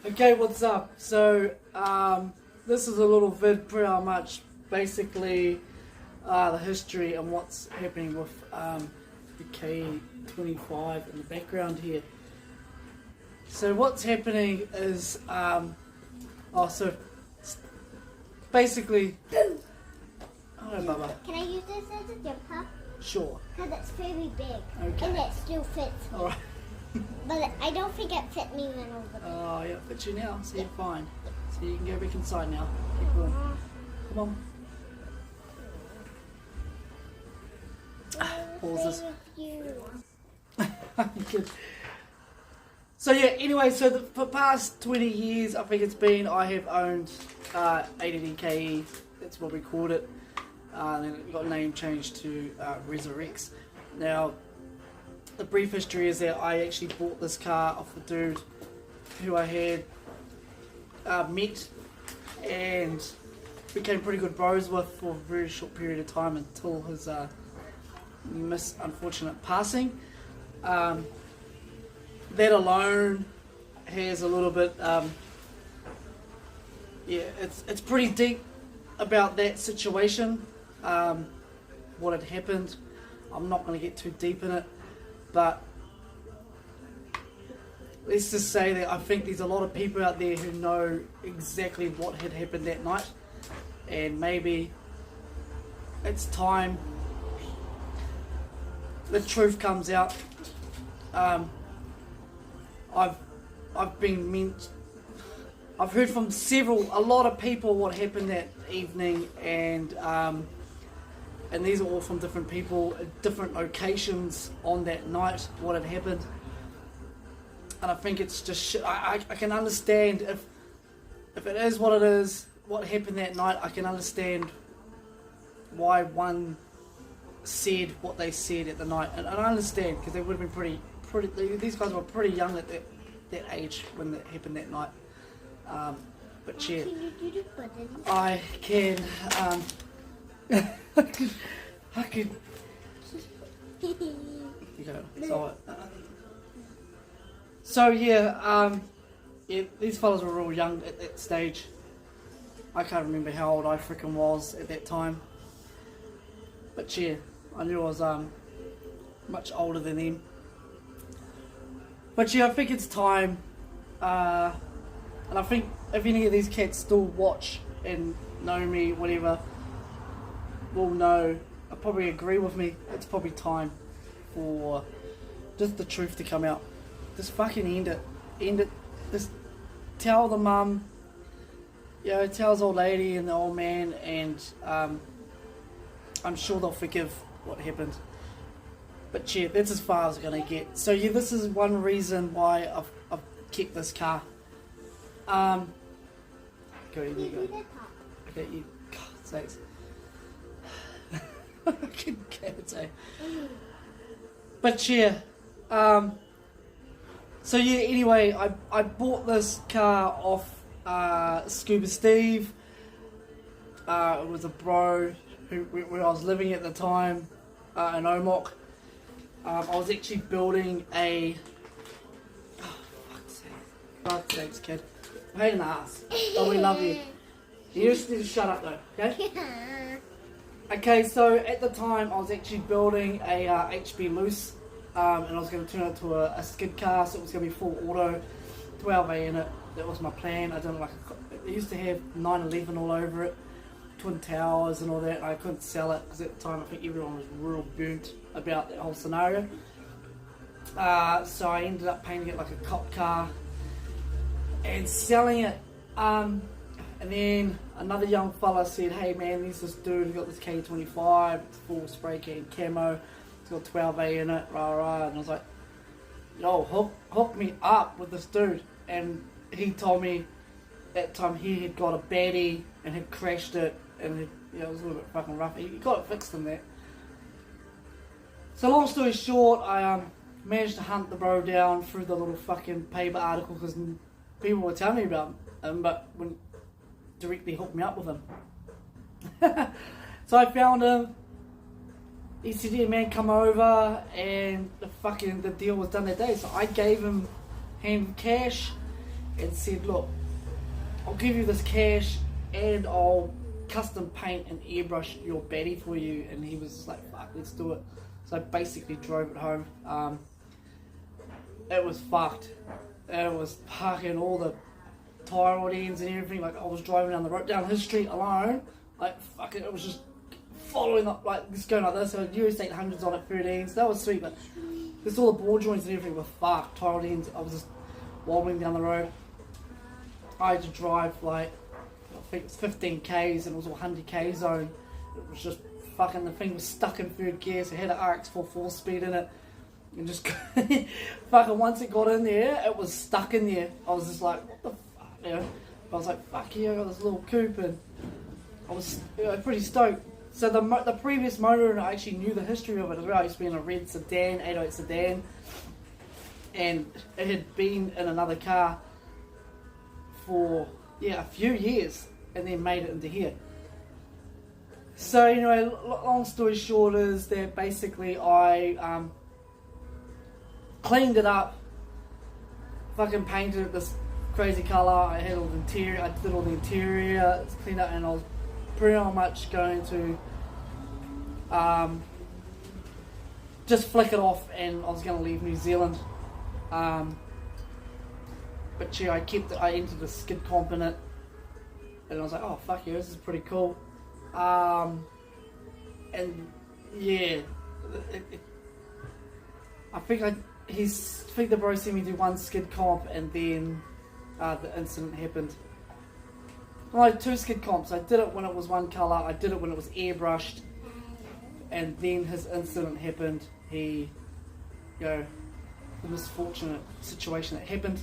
Okay, what's up? So, this is a little vid pretty much basically the history and what's happening with the K25 in the background here. So what's happening is, so basically, oh Bubba. Can I use this as a jumper? Sure. Because it's very big. Okay. And it still fits me. Alright. But I don't think it fit me when I was little. Oh, yeah, it fits you now, so you're fine. So you can go back inside now. Keep going. Come on. Pause this. Good. So yeah, anyway, so for the past 20 years, I think it's been, I have owned ADDKE, that's what we called it. Then it got name changed to REZARX. Now, the brief history is that I actually bought this car off the dude who I had met and became pretty good bros with for a very short period of time until his unfortunate passing. That alone has a little bit, yeah, it's pretty deep about that situation, what had happened. I'm not going to get too deep in it, but let's just say that I think there's a lot of people out there who know exactly what had happened that night, and maybe it's time the truth comes out. I've heard from a lot of people what happened that evening, and these are all from different people at different locations on that night, what had happened. And I think it's just shit. I can understand if it is what it is, what happened that night. I can understand why one said what they said at the night, and I understand because they would have been pretty. These guys were pretty young at that age when that happened that night. But yeah, Can you do the button? I can. I can. You go. So yeah, yeah, these fellas were real young at that stage. I can't remember how old I freaking was at that time. But yeah, I knew I was much older than them. But yeah, I think it's time. And I think if any of these cats still watch and know me, whatever, will know, probably agree with me, it's probably time for just the truth to come out. Just fucking end it. End it. Just tell the mum, you know, tell his old lady and the old man, and I'm sure they'll forgive what happened. But yeah, that's as far as I'm going to get. So yeah, this is one reason why I've kept this car. Go, you go. Okay, you, God sakes. I can't say. But yeah, so yeah, anyway, I bought this car off Scuba Steve. It was a bro where I was living at the time in Omok. I was actually building a... Oh, fuck's sakes, kid. Pain in the ass. But we love you. You just need to shut up though, okay? Okay, so at the time I was actually building a HB Loose, and I was going to turn it to a skid car, so it was going to be full auto, 12A in it. That was my plan. I didn't like it used to have 911 all over it, twin towers and all that, and I couldn't sell it because at the time I think everyone was real burnt about that whole scenario. So I ended up painting it like a cop car and selling it. And then another young fella said, hey man, there's this dude who got this K25, it's full spray can camo, it's got 12A in it, rah rah. And I was like, yo, hook me up with this dude. And he told me at the time he had got a baddie and had crashed it, and it was a little bit fucking rough. He got it fixed in that. So long story short, I managed to hunt the bro down through the little fucking paper article because people were telling me about him, but wouldn't directly hook me up with him. So I found him. He said, yeah man, come over, and the deal was done that day. So I gave him hand cash, and said, look, I'll give you this cash and I'll custom paint and airbrush your baddie for you. And he was like, fuck, let's do it. So I basically drove it home. It was fucked. It was fucking all the tire rod ends and everything. Like, I was driving down the road, down his street alone. Like, fuck it was just following up, like, just going like this. So US 800s on it, 13s. That was sweet, but just all the ball joints and everything were fucked. Tire rod ends. I was just wobbling down the road. I had to drive, like, I think it was 15 Ks and it was all 100 K zone. It was just fucking, the thing was stuck in third gear, so it had an RX4 4-speed in it. And just fucking once it got in there, it was stuck in there. I was just like, what the fuck, you know? I was like, fuck yeah, I got this little coupe, and I was pretty stoked. So the previous motor, and I actually knew the history of it as well. I used to be in a red sedan, 808 sedan, and it had been in another car for a few years, and then made it into here. So anyway, long story short is that basically I cleaned it up, fucking painted it this crazy colour. I had all the interior, I did all the interior, cleaned up, and I was pretty much going to just flick it off, and I was going to leave New Zealand. But yeah, I entered the skid comp in it, and I was like, oh fuck yeah, this is pretty cool. And yeah, I think the bro seen me do one skid comp, and then the incident happened. Well, like 2 skid comps. I did it when it was one colour, I did it when it was airbrushed, and then his incident happened. The misfortunate situation that happened.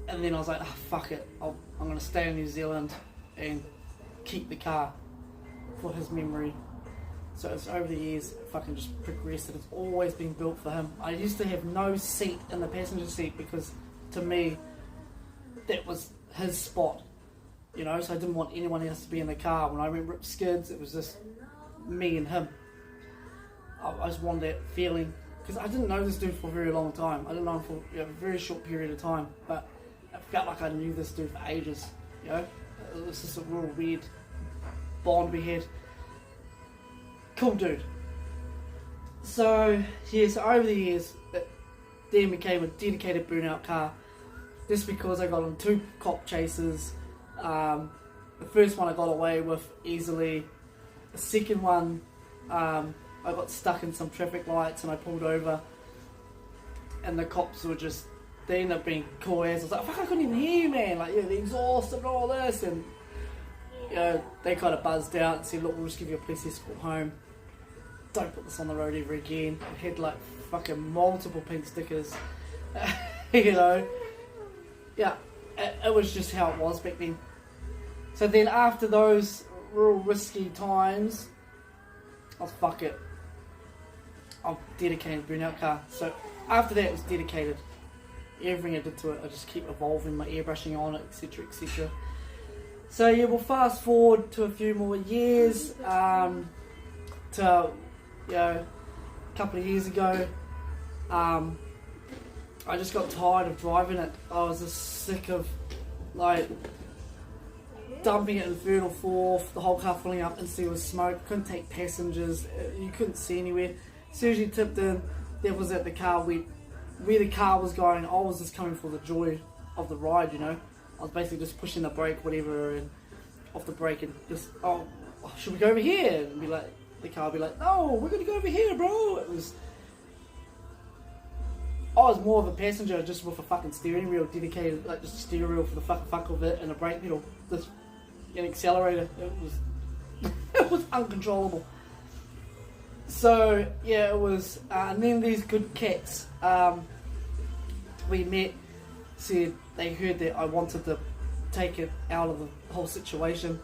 And then I was like, oh, fuck it, I'm going to stay in New Zealand and keep the car for his memory. So it's over the years, it fucking just progressed. It's always been built for him. I used to have no seat in the passenger seat because, to me, that was his spot. You know, so I didn't want anyone else to be in the car. When I went rip skids, it was just me and him. I just wanted that feeling. Because I didn't know this dude for a very long time. I didn't know him for a very short period of time. But I felt like I knew this dude for ages. You know? It was just a real weird bond we had. Cool dude. So, yeah, so over the years, it then became a dedicated burnout car. Just because I got on 2 cop chases. The first one I got away with easily. The second one, I got stuck in some traffic lights and I pulled over. And the cops were just, they ended up being cool as. I was like, fuck, I couldn't even hear you, man. Like, the exhaust and all this. And, they kind of buzzed out and said, look, we'll just give you a police escort home. Don't put this on the road ever again. It had like fucking multiple pink stickers. Yeah, it was just how it was back then. So then after those real risky times, I was fuck it. I'm dedicated burnout car. So after that it was dedicated. Everything I did to it, I just keep evolving my airbrushing on it, etc, etc. So yeah, we'll fast forward to a few more years, to a couple of years ago. I just got tired of driving it. I was just sick of like dumping it in third or fourth, the whole car filling up instantly with smoke. Couldn't take passengers, you couldn't see anywhere. As soon as you tipped in, that was at the car where the car was going. I was just coming for the joy of the ride, you know. I was basically just pushing the brake, whatever, and off the brake, and just, oh, should we go over here? And be like, the car would be like, no, we're gonna go over here, bro. I was more of a passenger just with a fucking steering wheel dedicated, like just a steering wheel for the fuck of it, and a brake pedal, just an accelerator. It was uncontrollable. So yeah, it was, and then these good cats we met said they heard that I wanted to take it out of the whole situation,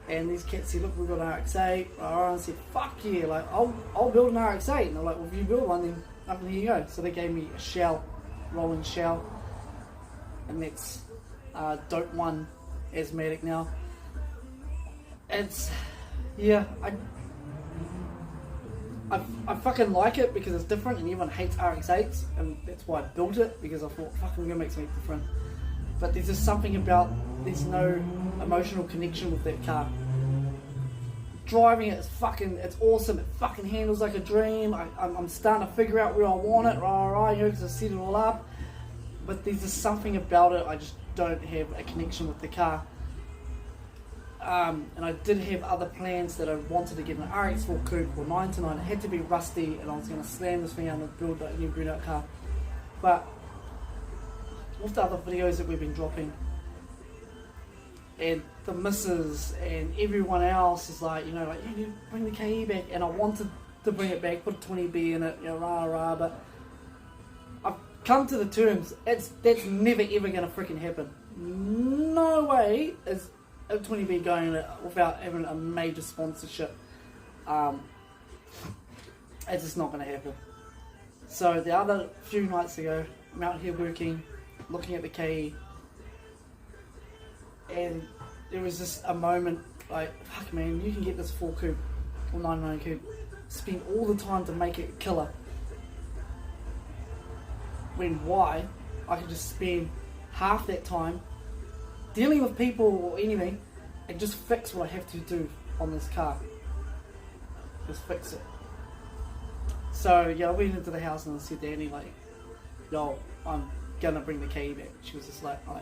and these cats said, look, we've got an RX-8. I said, fuck yeah, like I'll build an RX-8. And they're like, well, if you build one, then up and here you go. So they gave me a shell, rolling shell, and that's Dope 1 asthmatic now. It's, yeah, I fucking like it because it's different and everyone hates RX-8s, and that's why I built it, because I thought, fucking, I'm gonna make something different. But there's just something about, there's no emotional connection with that car. Driving it is fucking, it's awesome, it fucking handles like a dream. I'm starting to figure out where I want it, you know, because I set it all up. But there's just something about it, I just don't have a connection with the car. And I did have other plans that I wanted to get an RX4 coupe or 929. It had to be rusty, and I was going to slam this thing out and build a new brewed out car. But with the other videos that we've been dropping, and the missus and everyone else is like, you know, like, you need to bring the KE back, and I wanted to bring it back, put a 20B in it, you know, but I've come to the terms, that's never ever going to freaking happen. No way is a 20B going in it without having a major sponsorship. It's just not going to happen. So the other few nights ago, I'm out here working, looking at the KE, and there was just a moment like, fuck man, you can get this 4 coupe or 99 coupe, spend all the time to make it killer, when why I could just spend half that time dealing with people or anything and just fix what I have to do on this car. Just fix it. So yeah, I went into the house and I said to Annie, like, yo, I'm gonna bring the KE back. She was just like, oh,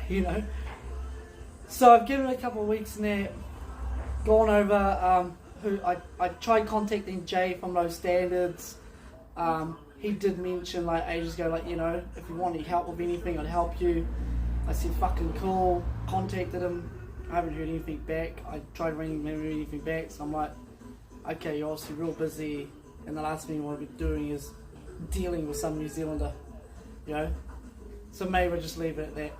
you know. So I've given it a couple of weeks now, gone over, I tried contacting Jay from Low Standards. He did mention like ages ago, like, you know, if you want any help with anything, I'd help you. I said, fucking cool, contacted him, I haven't heard anything back. I tried ringing him, never heard anything back, so I'm like, okay, you're obviously real busy, and the last thing you want to be doing is dealing with some New Zealander, you know? So maybe we'll just leave it at that.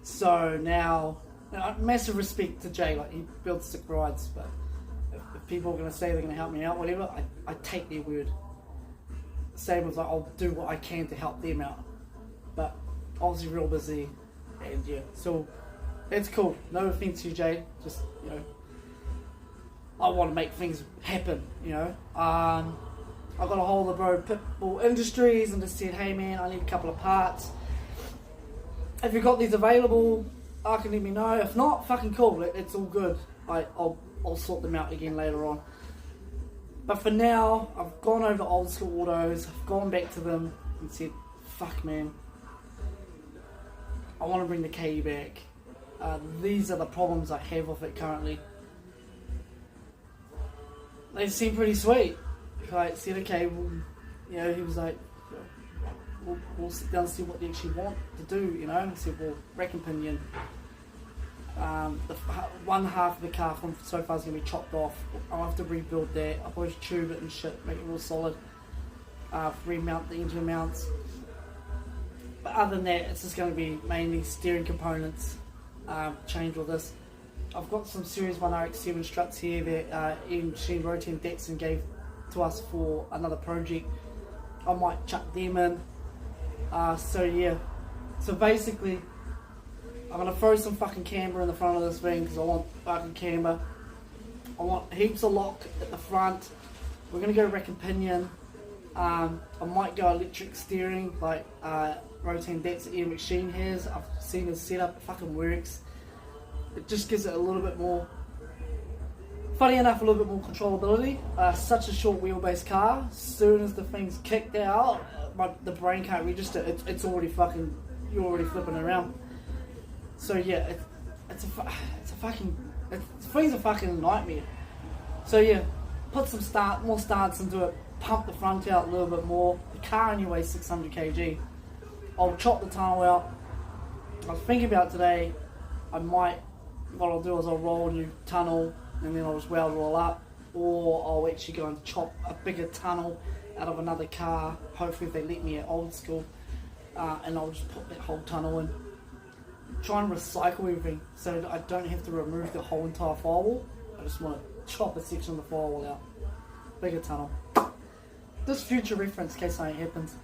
So now, massive respect to Jay, like, he builds sick rides, but if people are going to say they're going to help me out, whatever, I take their word. Same with, like, I'll do what I can to help them out, but obviously real busy, and yeah, so that's cool. No offense to you, Jay, just, you know, I want to make things happen, you know. I got a hold of bro Pitbull Industries and just said, hey man, I need a couple of parts. If you've got these available, I can let me know. If not, fucking cool, it's all good. I'll sort them out again later on. But for now, I've gone over old school autos, I've gone back to them and said, fuck man, I want to bring the KE back. These are the problems I have with it currently. They seem pretty sweet. I said, okay, well, you know, he was like, we'll sit down and see what they actually want to do, you know. I said, well, rack and pinion. The one half of the car from so far is going to be chopped off. I'll have to rebuild that. I'll probably tube it and shit, make it real solid. Remount the engine mounts. But other than that, it's just going to be mainly steering components. Change all this. I've got some Series 1 RX-7 struts here that Ian Machine Rotan Datsun gave to us for another project. I might chuck them in. So yeah. So basically, I'm going to throw some fucking camber in the front of this thing because I want fucking camber. I want heaps of lock at the front. We're going to go rack and pinion. I might go electric steering like Rotan Datsun Ian Machine has. I've seen his setup, it fucking works. It just gives it a little bit more, funny enough, a little bit more controllability. Such a short wheelbase car, as soon as the thing's kicked out, the brain can't register, it's already fucking, you're already flipping around. So yeah, it's a fucking nightmare. So yeah, put some more starts into it, pump the front out a little bit more. The car only weighs 600 kg. I'll chop the tunnel out. I was thinking about today, what I'll do is I'll roll a new tunnel and then I'll just weld it all up, or I'll actually go and chop a bigger tunnel out of another car, hopefully if they let me at old school, and I'll just put that whole tunnel in. Try and recycle everything so that I don't have to remove the whole entire firewall. I just want to chop a section of the firewall out. Bigger tunnel. Just future reference in case something happens.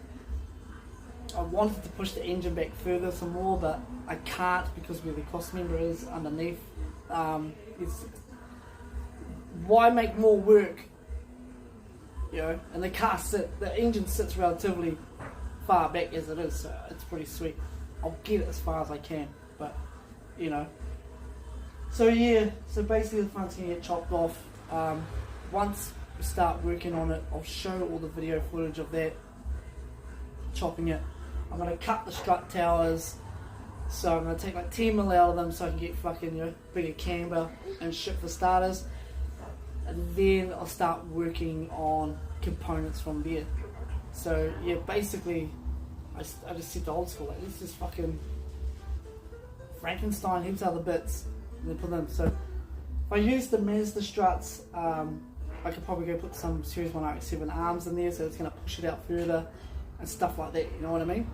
I wanted to push the engine back further some more, but I can't because where the cross member is underneath. why make more work? You know, and the engine sits relatively far back as it is, so it's pretty sweet. I'll get it as far as I can, but you know. So yeah, so basically the front's gonna get chopped off. Once we start working on it, I'll show all the video footage of that, chopping it. I'm gonna cut the strut towers, so I'm gonna take like 10 mil out of them so I can get fucking, you know, bigger camber and shit for starters. And then I'll start working on components from there. So yeah, basically I just said to old school, like, let's just fucking Frankenstein heaps other bits and then put them. So if I use the Mazda struts, I could probably go put some Series 1 RX-7 arms in there, so it's going to push it out further and stuff like that, you know what I mean?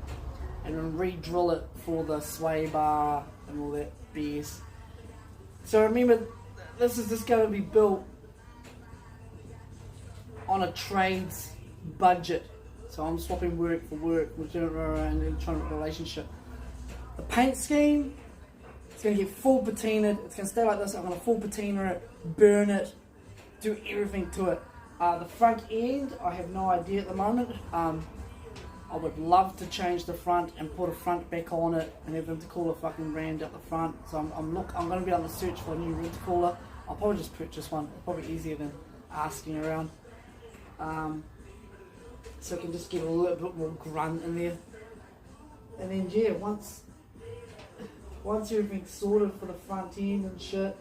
And then re-drill it for the sway bar and all that BS. So remember, this is just going to be built on a trades budget. So I'm swapping work for work, and then trying to relationship. The paint scheme, it's going to get full patinaed. It's going to stay like this. I'm going to full patina it, burn it, do everything to it. The front end, I have no idea at the moment. I would love to change the front and put a front back on it and have intercooler fucking rammed out the front. So I'm going to be on the search for a new intercooler. I'll probably just purchase one. It's probably easier than asking around. So I can just get a little bit more grunt in there. And then yeah, once everything's sorted for the front end and shit,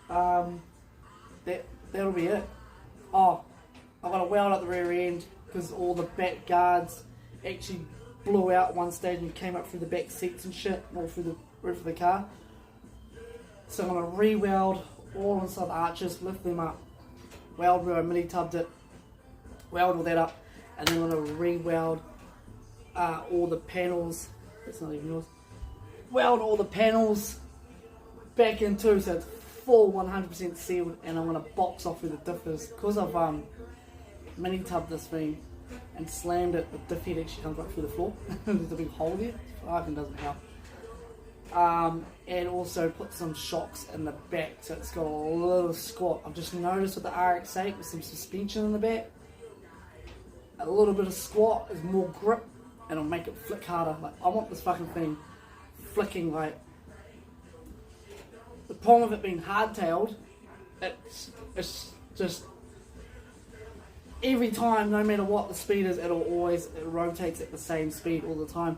that'll be it. Oh, I've got to weld up the rear end because all the back guards actually blew out at one stage and came up through the back seats and shit, all through the roof of the car. So I'm going to re-weld all inside the arches, lift them up, weld where I mini-tubbed it, weld all that up, and then I'm going to re-weld all the panels. That's not even yours. Weld all the panels back in too, so it's full 100% sealed, and I'm going to box off where the diff is. Because I've mini-tubbed this thing and slammed it, the diff head actually comes right through the floor. There's a big hole there. Fucking doesn't help. And also put some shocks in the back, so it's got a little squat. I've just noticed with the RX-8 with some suspension in the back, a little bit of squat is more grip and it'll make it flick harder. Like, I want this fucking thing flicking like. The problem with it being hardtailed, it's just every time, no matter what the speed is, it rotates at the same speed all the time.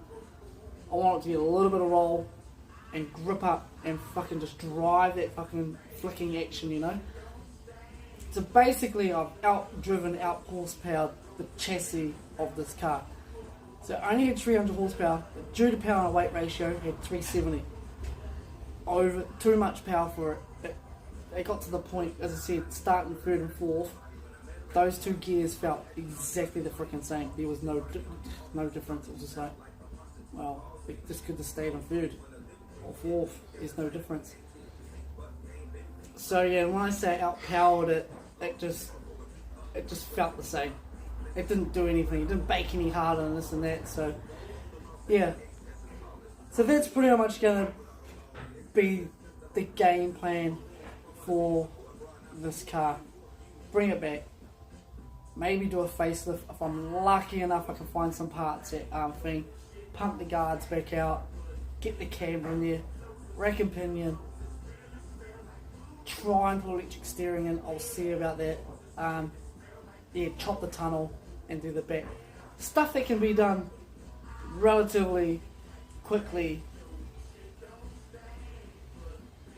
I want it to get a little bit of roll and grip up and fucking just drive that fucking flicking action, you know. So basically, I've out horsepower the chassis of this car. So I only had 300 horsepower, but due to power and weight ratio, had 370. Over too much power for it. It got to the point, as I said, starting third and fourth, those two gears felt exactly the freaking same. There was no difference. It was just like, well, this could have stayed on third or fourth. There's no difference. So yeah, when I say outpowered it, it just felt the same. It didn't do anything. It didn't bake any harder than this and that. So yeah. So that's pretty much gonna be the game plan for this car. Bring it back. Maybe do a facelift. If I'm lucky enough, I can find some parts at thing. Pump the guards back out. Get the camber in there. Rack and pinion. Try and put electric steering in. I'll see about that. Yeah, chop the tunnel and do the back. Stuff that can be done relatively quickly.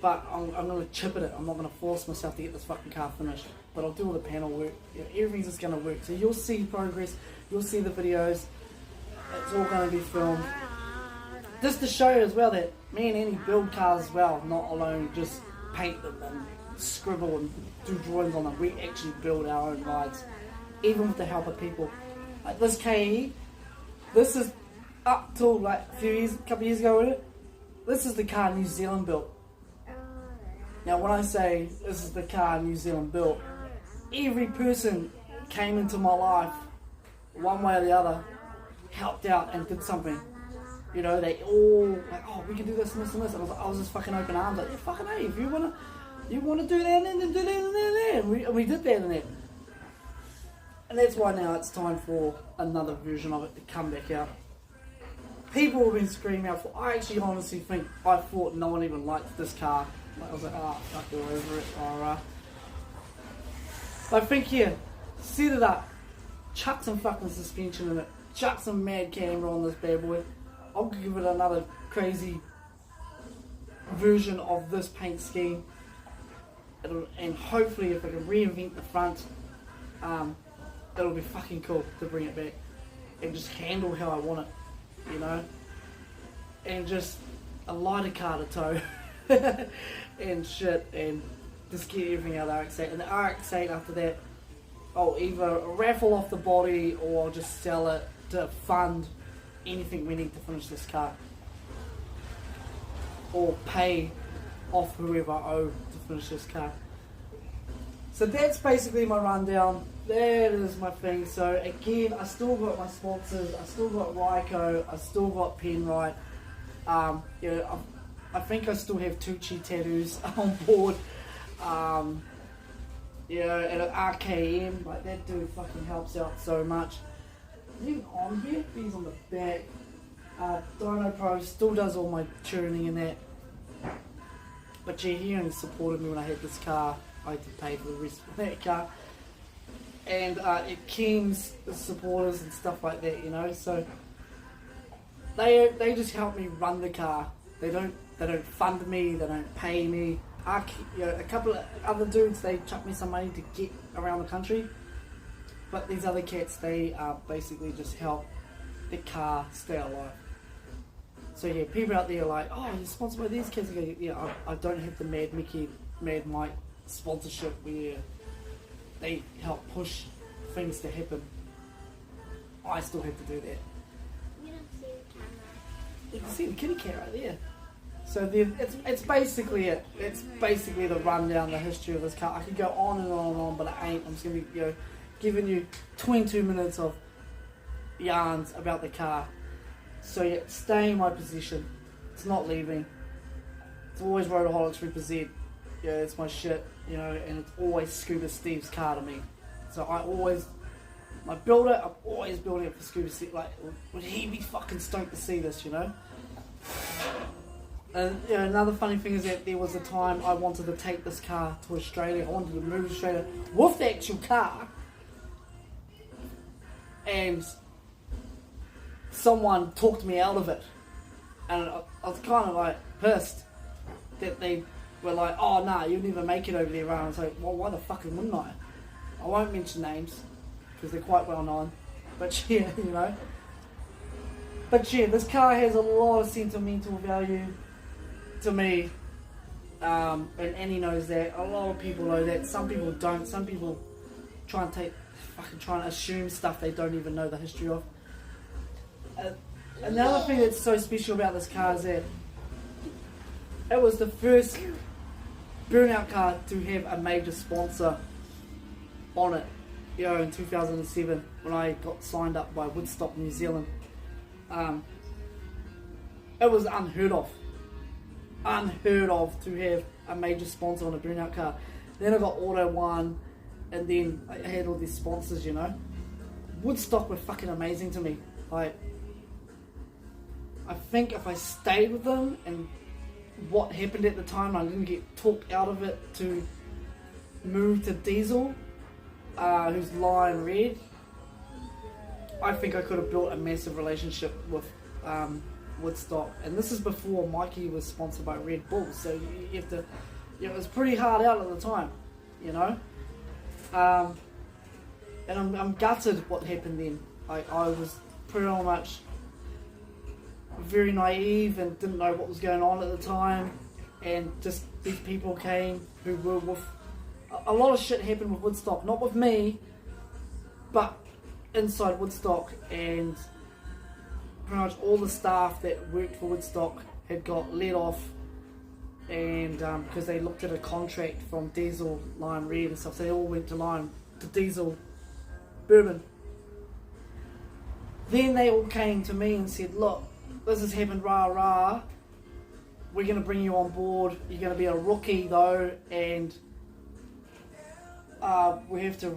But I'm going to chip at it. I'm not going to force myself to get this fucking car finished. But I'll do all the panel work. Yeah, everything's just going to work. So you'll see progress. You'll see the videos. It's all going to be filmed. Just to show you as well that me and Annie build cars as well. Not alone just paint them and scribble and do drawings on them. We actually build our own rides. Even with the help of people. Like this KE. This is up till like a couple years ago with it. This is the car New Zealand built. Now when I say this is the car New Zealand built, every person came into my life, one way or the other, helped out and did something. You know, they all like, oh, we can do this and this and this. And I was just fucking open arms, like, yeah, fucking hey, if you wanna You want to do that and then do that and then. And we did that and that. And that's why now it's time for another version of it to come back out. People have been screaming out for. I actually honestly think I thought no one even liked this car. Like, I was like, oh, fuck, go over it. Alright. I think here, set it up, chuck some fucking suspension in it, chuck some mad camber on this bad boy. I'll give it another crazy version of this paint scheme. And hopefully, if I can reinvent the front, it'll be fucking cool to bring it back and just handle how I want it. You know, and just a lighter car to tow and shit, and just get everything out of the RX-8. And the RX-8 after that, I'll either raffle off the body or just sell it to fund anything we need to finish this car, or pay off whoever I owe to finish this car. So that's basically my rundown. That is my thing. So again, I still got my sponsors. I still got Ryko. I still got Penrite. I think I still have 2 Chi tattoos on board. And an RKM, like that dude fucking helps out so much. Even on here, he's on the back. Dino Pro still does all my tuning and that. But yeah, he only supported me when I had this car. I had to pay for the rest of that car. And it King's supporters and stuff like that, you know. So they just help me run the car. They don't fund me. They don't pay me. A couple of other dudes, they chuck me some money to get around the country. But these other cats, they basically just help the car stay alive. So yeah, people out there are like, oh, you're sponsored by these kids. I go, yeah, I don't have the Mad Mickey, Mad Mike sponsorship where they help push things to happen. I still have to do that. You don't see the camera. You can see the kitty cat right there. So it's basically it. It's basically the rundown, the history of this car. I could go on and on and on, but I ain't. I'm just gonna be giving you 22 minutes of yarns about the car. So yeah, stay in my position. It's not leaving. It's always Roadaholics represent. Yeah, it's my shit, you know, and it's always Scuba Steve's car to me. So I build it, I'm always building it for Scuba Steve. Like, would he be fucking stoked to see this, you know? And another funny thing is that there was a time I wanted to take this car to Australia. I wanted to move to Australia with the actual car. And someone talked me out of it. And I was kind of like pissed that they were like, oh nah, you'll never make it over there. And I was like, well, why the fucking wouldn't I? I won't mention names because they're quite well known. But yeah, you know. But yeah, this car has a lot of sentimental value to me. And Annie knows that. A lot of people know that. Some people don't. Some people try and assume stuff they don't even know the history of. Another thing that's so special about this car is that it was the first burnout car to have a major sponsor on it, in 2007 when I got signed up by Woodstock, New Zealand. It was unheard of to have a major sponsor on a burnout car. Then I got Auto One, and then I had all these sponsors, you know. Woodstock were fucking amazing to me. Like, I think if I stayed with them and what happened at the time, I didn't get talked out of it to move to Diesel, who's Lion Red, I think I could have built a massive relationship with Woodstock. And this is before Mikey was sponsored by Red Bull, so you have to, it was pretty hard out at the time, you know. And I'm gutted what happened then. I was pretty much very naive and didn't know what was going on at the time, and just these people came who were with a lot of shit happened with Woodstock, not with me, but inside Woodstock, and pretty much all the staff that worked for Woodstock had got let off, and because they looked at a contract from Diesel, Lion Red and stuff, so they all went to Diesel Bourbon. Then they all came to me and said, look, this has happened, rah rah, we're going to bring you on board. You're going to be a rookie though, and we have to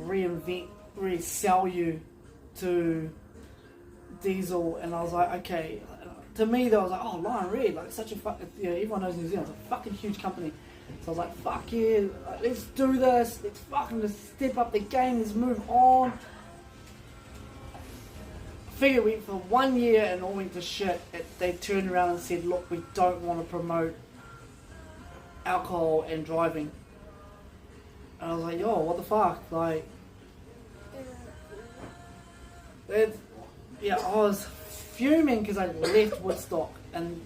resell you to Diesel. And I was like, okay. To me, though, I was like, oh, Lion Red, like such a fucking, everyone knows New Zealand's a fucking huge company. So I was like, fuck yeah, like, let's do this. Let's fucking just step up the game. Let's move on. Figure went for 1 year and all went to shit. They turned around and said, look, we don't want to promote alcohol and driving. And I was like, yo, what the fuck? Like, I was fuming because I left Woodstock, and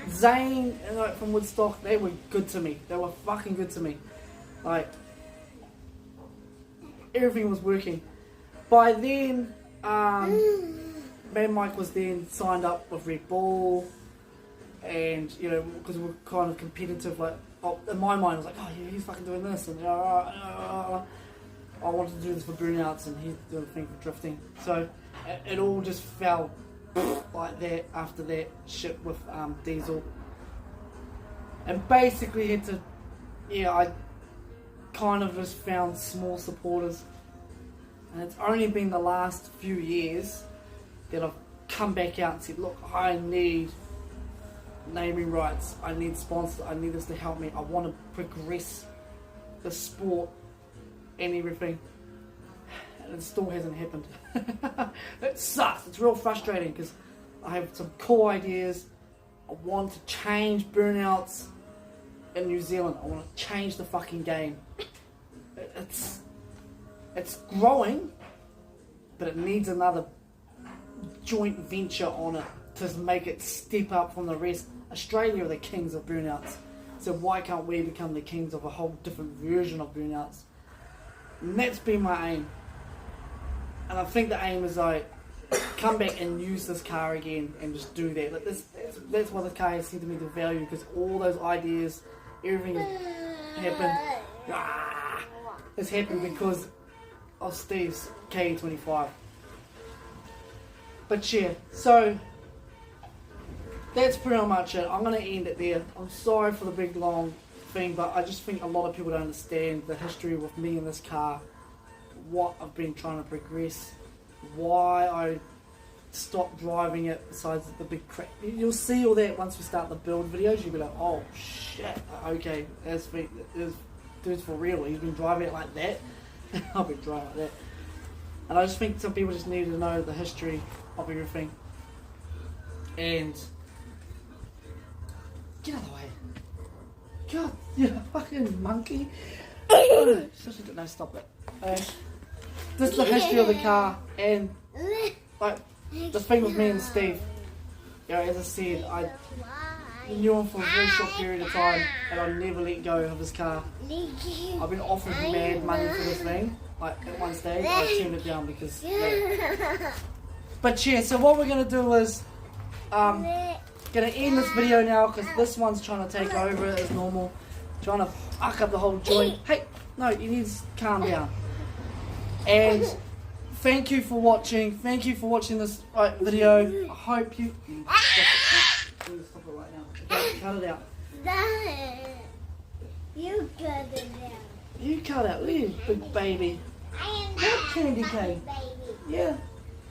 Zane and from Woodstock, they were good to me. They were fucking good to me. Like, everything was working. By then, me and Mike was then signed up with Red Bull, and because we were kind of competitive. Like, in my mind, I was like, oh yeah, he's fucking doing this, and I wanted to do this for burnouts, and he's doing a thing for drifting. So it all just fell like that after that shit with Diesel, and basically had to, I kind of just found small supporters, and it's only been the last few years that I've come back out and said, look, I need naming rights, I need sponsors, I need this to help me, I want to progress the sport and everything. And it still hasn't happened. It sucks. It's real frustrating because I have some cool ideas. I want to change burnouts in New Zealand. I want to change the fucking game. It's growing, but it needs another joint venture on it to make it step up from the rest. Australia are the kings of burnouts, so why can't we become the kings of a whole different version of burnouts? And that's been my aim. And I think the aim is like, come back and use this car again and just do that. Like that's what the car has said to me, the value, because all those ideas, everything has happened. It's happened because of Steve's KE25. But yeah, so that's pretty much it. I'm going to end it there. I'm sorry for the big long thing, but I just think a lot of people don't understand the history with me in this car, what I've been trying to progress, why I stopped driving it besides the big crack. You'll see all that once we start the build videos. You'll be like, oh shit, okay, dude's for real, he's been driving it like that. I've been driving like that. And I just think some people just need to know the history of everything. And get out of the way. God, you fucking monkey. No, stop it. This is the history of the car, and like the thing with me and Steve, as I said, I knew him for a very short period of time, and I never let go of his car. I've been offered mad money for this thing. Like at one stage, I turned it down because. But yeah, so what we're gonna do is, gonna end this video now because this one's trying to take over as normal, trying to fuck up the whole joint. Hey, no, you need to calm down. And thank you for watching. Thank you for watching this video. I hope you. Stop it right now. Okay, cut it out. You cut it out. You cut it, you big baby. I am You're not candy a cane. baby. Yeah,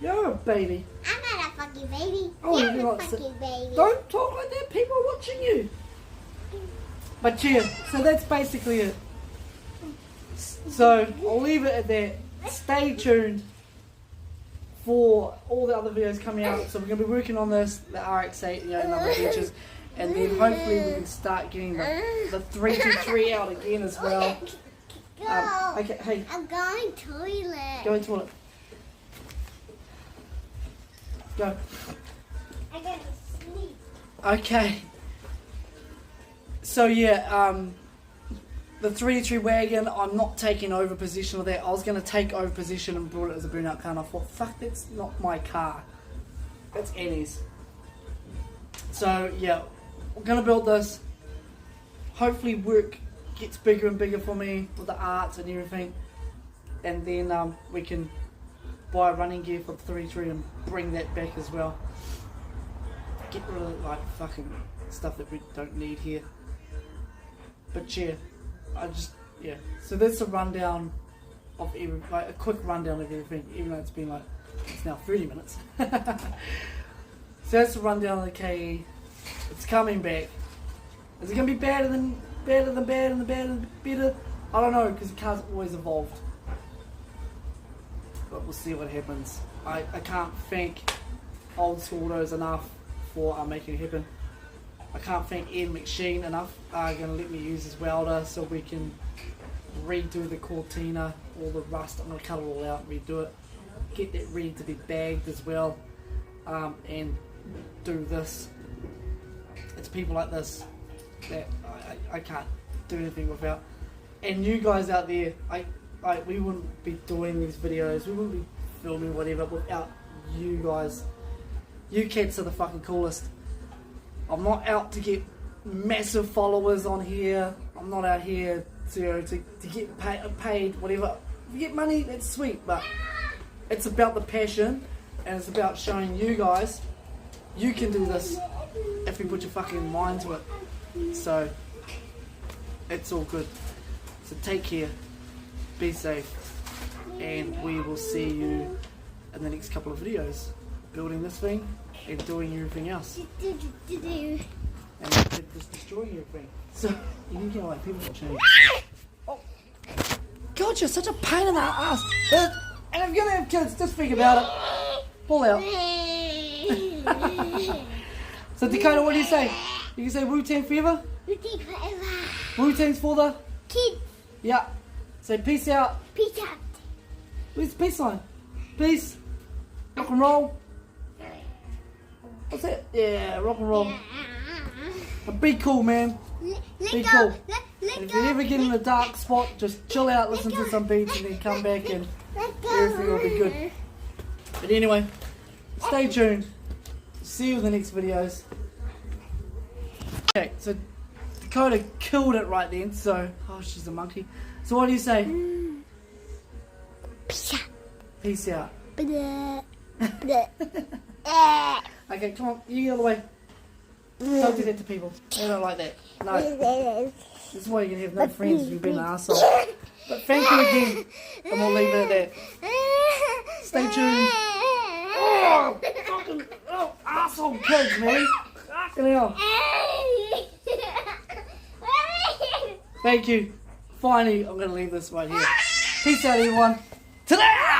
you're a baby. I'm not a fucking baby. Oh, You're you're a not fucking baby. Don't talk like that. People are watching you. But yeah, so that's basically it. So I'll leave it at that. Stay tuned for all the other videos coming out. So we're going to be working on this, the RX-8, and other features, and then hopefully we can start getting the 323 out again as well. Okay, hey. I'm going toilet. Go in toilet. Go. I gotta sleep. Okay. So yeah, the 323 wagon, I'm not taking over possession of that. I was going to take over possession and brought it as a burnout car, and I thought, fuck, that's not my car. That's Annie's. So yeah, we're going to build this. Hopefully work gets bigger and bigger for me with the arts and everything. And then we can buy running gear for the 323 and bring that back as well. Get rid of like fucking stuff that we don't need here. But yeah, so that's a rundown of a quick rundown of everything, even though it's been like, it's now 30 minutes. So that's the rundown of the KE. It's coming back. Is it going to be better than bad and better? I don't know, because the car's always evolved. But we'll see what happens. I can't thank Old School Autos enough for making it happen. I can't thank Ian McSheen enough. Going to let me use his welder so we can redo the Cortina, all the rust. I'm going to cut it all out and redo it. Get that ready to be bagged as well. And do this. It's people like this that I can't do anything without. And you guys out there, we wouldn't be doing these videos, we wouldn't be filming whatever without you guys. You cats are the fucking coolest. I'm not out to get massive followers on here. I'm not out here to get paid, whatever. If you get money, that's sweet, but it's about the passion, and it's about showing you guys you can do this if you put your fucking mind to it. So it's all good. So take care, be safe, and we will see you in the next couple of videos, building this thing and doing everything else, and just destroying everything. So you can get away, people will change. Oh God, you're such a pain in the ass. And if you're gonna have kids, just think about it. Pull out. So Dakota, what do you say? You can say Wu-Tang forever? Wu-Tang forever. Wu-Tang's for the Kids. yeah. Say peace out. Peace out. Where's the peace sign? Peace. Rock and roll. What's that? Yeah, rock and roll. But be cool, man. Be cool. And if you ever get in a dark spot, just chill out, listen to some beats, and then come back and everything will be good. But anyway, stay tuned. See you in the next videos. Okay, so Dakota killed it right then, so oh, she's a monkey. So what do you say? Peace out. Peace out. Blah. Blah. Okay, come on, you get out of the way. Don't do that to people. They don't like that. No. This is why you can have no friends if you've been an arsehole. But thank you again. And we'll leave it at that. Stay tuned. Oh, fucking arsehole kids, man. Fucking hell. Thank you. Finally, I'm going to leave this right here. Peace out, everyone. Ta-da!